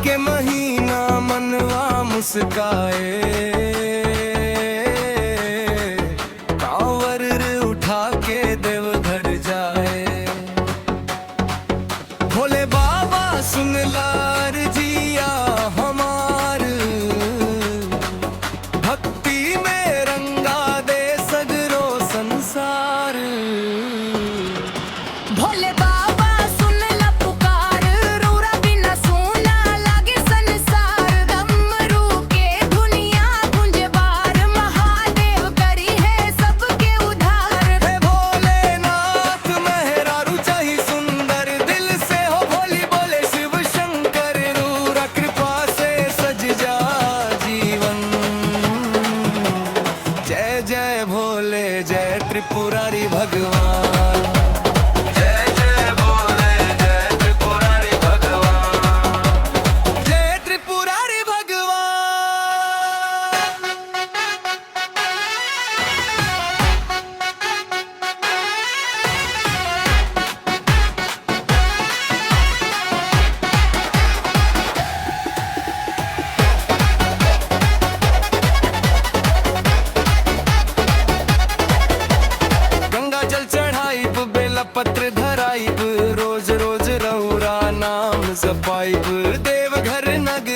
के महीना मनवा मुस्काए, कांवर उठा के देवघर जाए। भोले बाबा सुन लार जिया हमार, भक्ति में रंगा दे सगरो संसार। भोले बाबा सुन ला पुकार, रोरा बिना सोना लागे संसार। डमरू के दुनिया गुंज बार, महादेव करी है सबके उधार। हे भोलेनाथ मेहरारू चाही सुंदर, दिल से हो भोली बोले शिव शंकर। रूरा कृपा से सज जा जीवन, जय जय भोले जय त्रिपुरारी भगवान। जय जय भोले जय त्रिपुरारी भगवान, जय त्रिपुरारी भगवान। गंगा जल चढ़ाइब बेला पत्र धराइब, रोज रोज रहुरा नाम जपाइब। देवघर नगरी